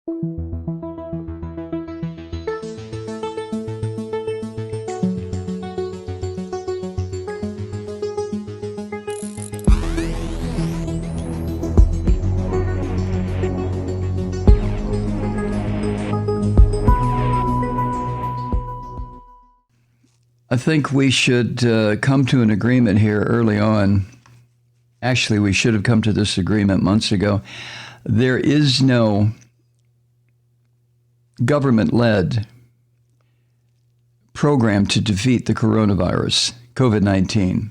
I think we should come to an agreement here early on. Actually, we should have come to this agreement months ago. There is no government-led program to defeat the coronavirus, COVID-19.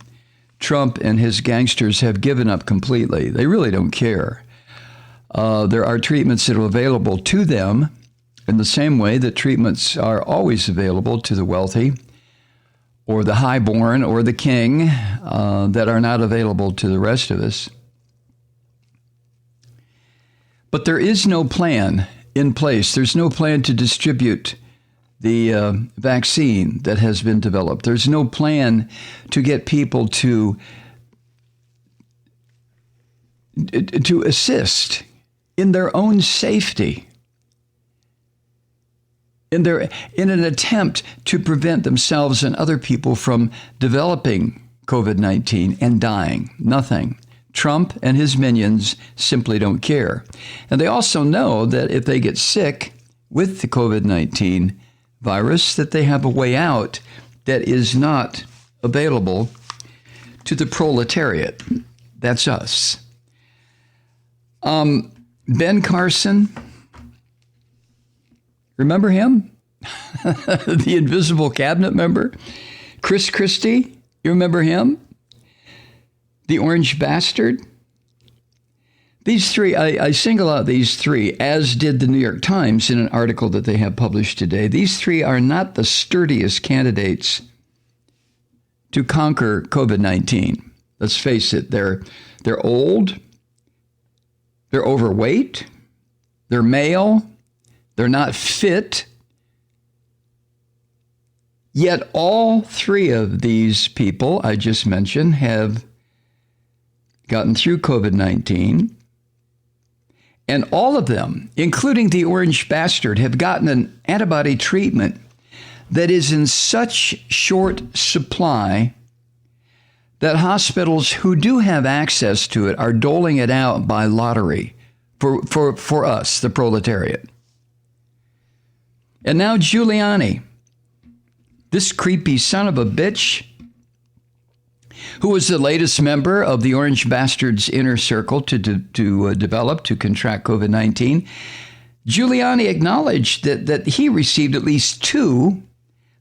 Trump and his gangsters have given up completely. They really don't care. There are treatments that are available to them in the same way that treatments are always available to the wealthy or the highborn or the king that are not available to the rest of us. But there is no plan in place. There's no plan to distribute the vaccine that has been developed. There's no plan to get people to assist in their own safety, in an attempt to prevent themselves and other people from developing COVID-19 and dying. Nothing. Trump and his minions simply don't care. And they also know that if they get sick with the COVID-19 virus, that they have a way out that is not available to the proletariat. That's us. Ben Carson, remember him? The invisible cabinet member? Chris Christie, you remember him? The orange bastard? These three, I single out these three, as did the New York Times in an article that they have published today. These three are not the sturdiest candidates to conquer COVID-19. Let's face it, they're old, they're overweight, they're male, they're not fit. Yet all three of these people I just mentioned have gotten through COVID-19. And all of them, including the orange bastard, have gotten an antibody treatment that is in such short supply that hospitals who do have access to it are doling it out by lottery for us, the proletariat. And now Giuliani, this creepy son of a bitch, who was the latest member of the orange bastard's inner circle to contract COVID-19. Giuliani acknowledged that he received at least 2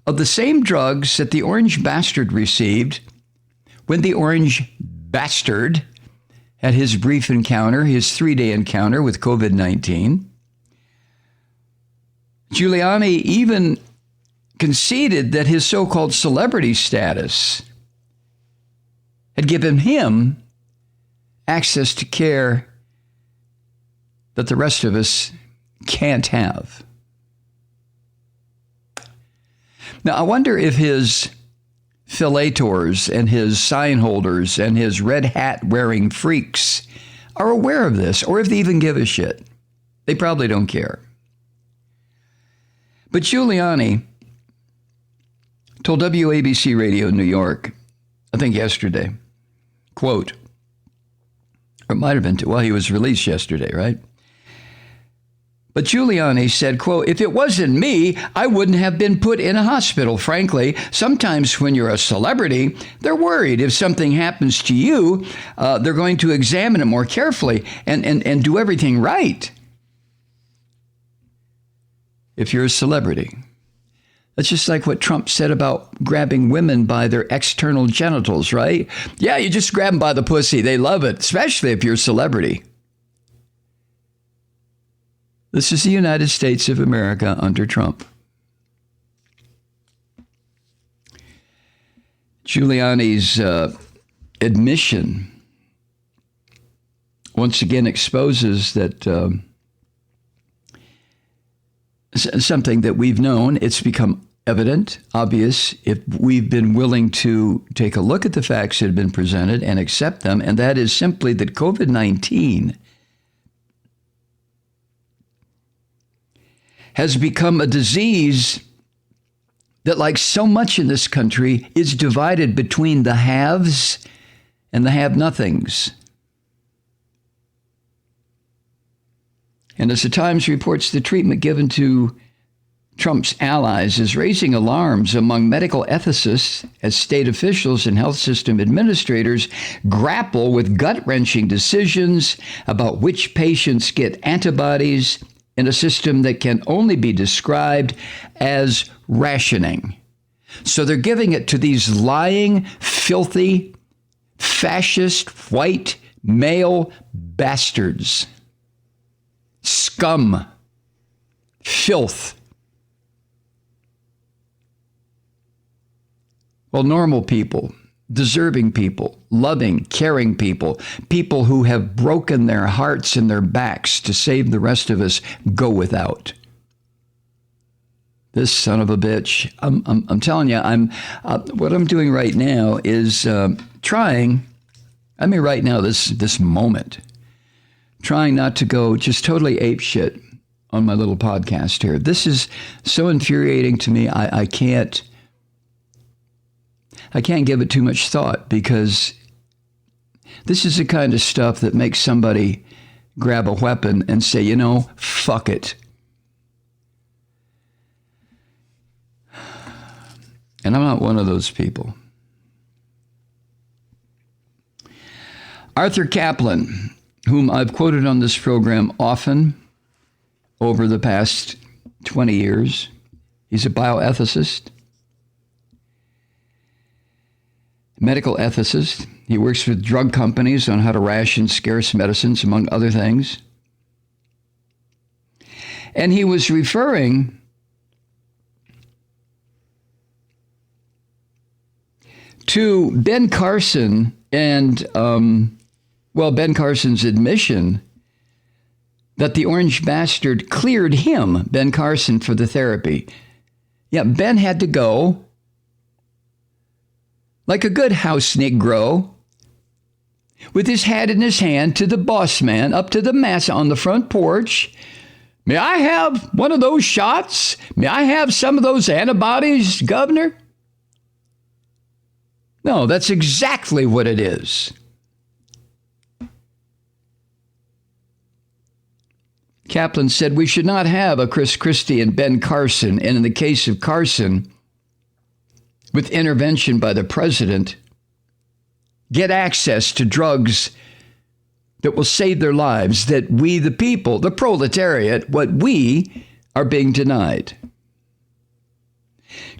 of the same drugs that the orange bastard received when the orange bastard had his brief encounter, his 3-day encounter with COVID-19. Giuliani even conceded that his so-called celebrity status had given him access to care that the rest of us can't have. Now, I wonder if his filletors and his sign holders and his red hat wearing freaks are aware of this, or if they even give a shit. They probably don't care. But Giuliani told WABC Radio New York, I think yesterday, quote, or it might have been, well, he was released yesterday, right? But Giuliani said, quote, if it wasn't me, I wouldn't have been put in a hospital. Frankly, sometimes when you're a celebrity, they're worried if something happens to you, they're going to examine it more carefully and do everything right. If you're a celebrity. That's just like what Trump said about grabbing women by their external genitals, right? Yeah, you just grab them by the pussy. They love it, especially if you're a celebrity. This is the United States of America under Trump. Giuliani's admission once again exposes that something that we've known. It's become evident, obvious, if we've been willing to take a look at the facts that have been presented and accept them, and that is simply that COVID-19 has become a disease that, like so much in this country, is divided between the haves and the have-nothings. And as the Times reports, the treatment given to Trump's allies is raising alarms among medical ethicists as state officials and health system administrators grapple with gut-wrenching decisions about which patients get antibodies in a system that can only be described as rationing. So they're giving it to these lying, filthy, fascist, white, male bastards. Scum. Filth. Well, normal people, deserving people, loving, caring people, people who have broken their hearts and their backs to save the rest of us, go without. This son of a bitch. I'm telling you, what I'm doing right now is trying. I mean, right now, this moment, trying not to go just totally apeshit on my little podcast here. This is so infuriating to me. I can't give it too much thought, because this is the kind of stuff that makes somebody grab a weapon and say, you know, fuck it. And I'm not one of those people. Arthur Caplan, whom I've quoted on this program often over the past 20 years, he's a bioethicist, medical ethicist. He works with drug companies on how to ration scarce medicines, among other things. And he was referring to Ben Carson and, Ben Carson's admission that the orange bastard cleared him, Ben Carson, for the therapy. Yeah, Ben had to go like a good house Negro, with his hat in his hand, to the boss man, up to the massa on the front porch. May I have one of those shots? May I have some of those antibodies, Governor? No, that's exactly what it is. Caplan said we should not have a Chris Christie and Ben Carson, and in the case of Carson, with intervention by the president, get access to drugs that will save their lives, that we, the people, the proletariat, what we are being denied.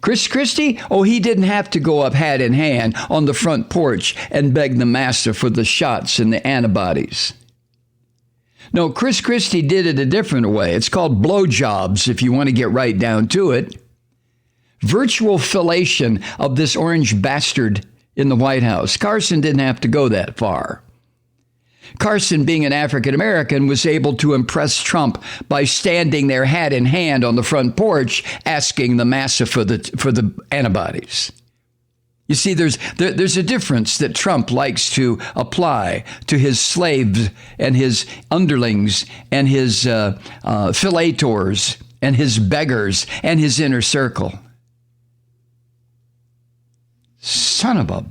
Chris Christie, he didn't have to go up hat in hand on the front porch and beg the master for the shots and the antibodies. No, Chris Christie did it a different way. It's called blowjobs, if you want to get right down to it. Virtual fellation of this orange bastard in the White House. Carson didn't have to go that far. Carson, being an African American, was able to impress Trump by standing there hat in hand on the front porch, asking the massa for the antibodies. You see, there's a difference that Trump likes to apply to his slaves and his underlings and his filletors and his beggars and his inner circle. Son of a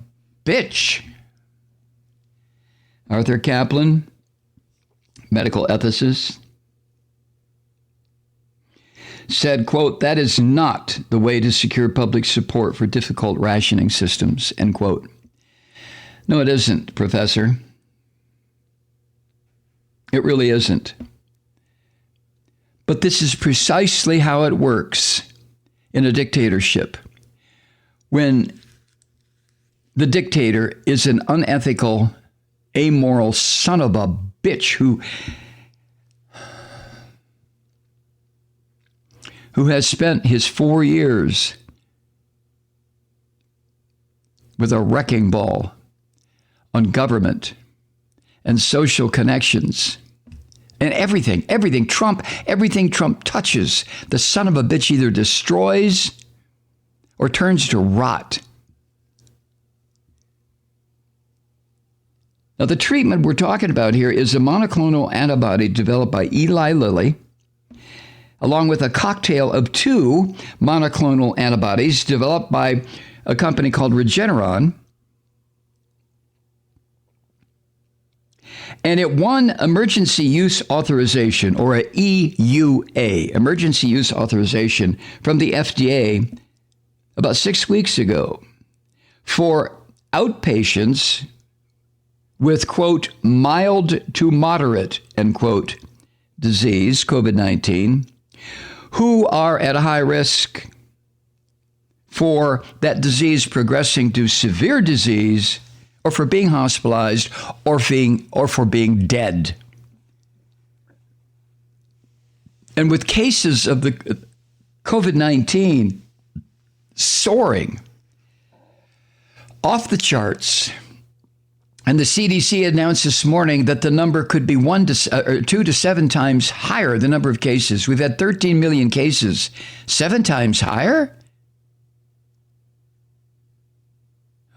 bitch. Arthur Caplan, medical ethicist, said, quote, that is not the way to secure public support for difficult rationing systems, end quote. No, it isn't, Professor. It really isn't. But this is precisely how it works in a dictatorship. When the dictator is an unethical, amoral son of a bitch who has spent his 4 years with a wrecking ball on government and social connections and everything Trump touches, the son of a bitch either destroys or turns to rot. Now, the treatment we're talking about here is a monoclonal antibody developed by Eli Lilly, along with a cocktail of 2 monoclonal antibodies developed by a company called Regeneron. And it won emergency use authorization, or a EUA, emergency use authorization, from the FDA about 6 weeks ago for outpatients with, quote, mild to moderate, end quote, disease, COVID-19, who are at a high risk for that disease progressing to severe disease, or for being hospitalized, or for being dead. And with cases of the COVID-19 soaring off the charts, and the CDC announced this morning that the number could be 2 to 7 times higher, the number of cases. We've had 13 million cases. 7 times higher?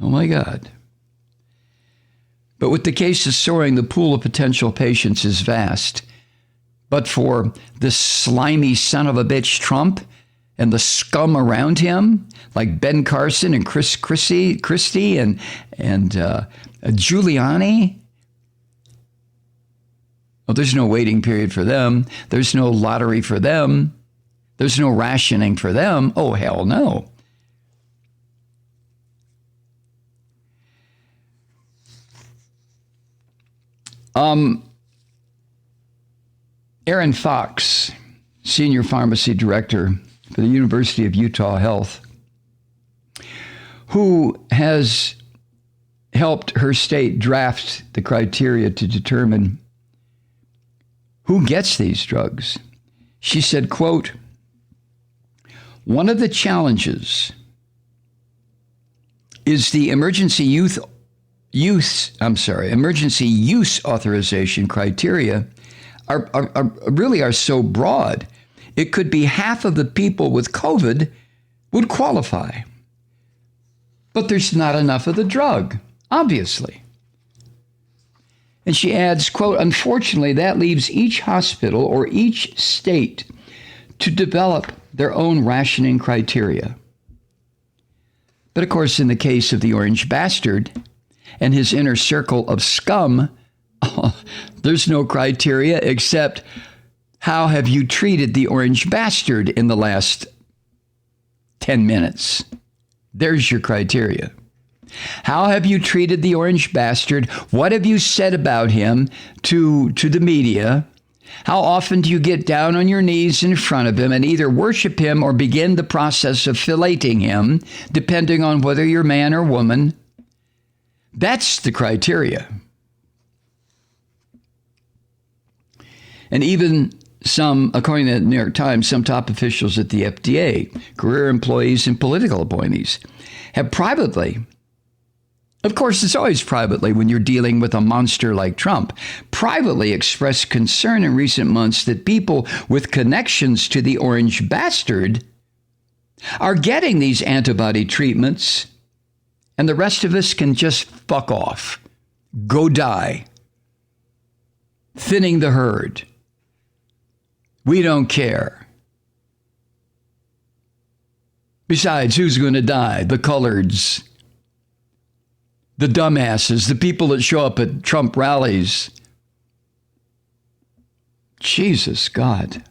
Oh my God. But with the cases soaring, the pool of potential patients is vast. But for this slimy son of a bitch Trump and the scum around him, like Ben Carson and Chris Christie and Giuliani, well, there's no waiting period for them. There's no lottery for them. There's no rationing for them. Oh, hell no. Aaron Fox, Senior Pharmacy Director for the University of Utah Health, who has helped her state draft the criteria to determine who gets these drugs. She said, quote, one of the challenges is the emergency use authorization criteria are so broad. It could be half of the people with COVID would qualify. But there's not enough of the drug, obviously. And she adds, quote, unfortunately, that leaves each hospital or each state to develop their own rationing criteria. But of course, in the case of the Orange Bastard and his inner circle of scum, there's no criteria except how have you treated the Orange Bastard in the last 10 minutes? There's your criteria. How have you treated the Orange Bastard? What have you said about him to the media? How often do you get down on your knees in front of him and either worship him or begin the process of filleting him, depending on whether you're man or woman? That's the criteria. And even some, according to the New York Times, some top officials at the FDA, career employees and political appointees, have privately, of course, it's always privately when you're dealing with a monster like Trump, privately expressed concern in recent months that people with connections to the Orange Bastard are getting these antibody treatments, and the rest of us can just fuck off, go die, thinning the herd. We don't care. Besides, who's going to die? The coloreds, the dumbasses, the people that show up at Trump rallies. Jesus God.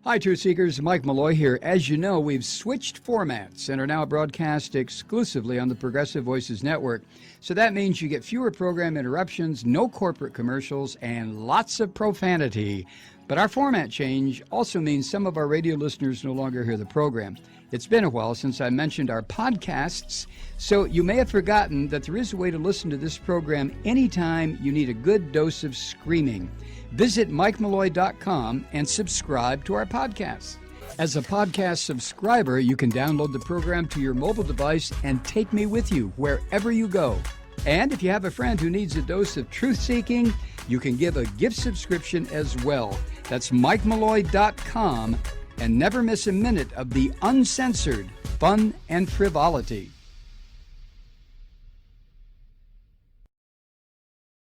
Hi, Truth Seekers. Mike Malloy here. As you know, we've switched formats and are now broadcast exclusively on the Progressive Voices Network. So that means you get fewer program interruptions, no corporate commercials, and lots of profanity. But our format change also means some of our radio listeners no longer hear the program. It's been a while since I mentioned our podcasts, so you may have forgotten that there is a way to listen to this program anytime you need a good dose of screaming. Visit MikeMalloy.com and subscribe to our podcast. As a podcast subscriber, you can download the program to your mobile device and take me with you wherever you go. And if you have a friend who needs a dose of truth-seeking, you can give a gift subscription as well. That's MikeMalloy.com, and never miss a minute of the uncensored fun and frivolity.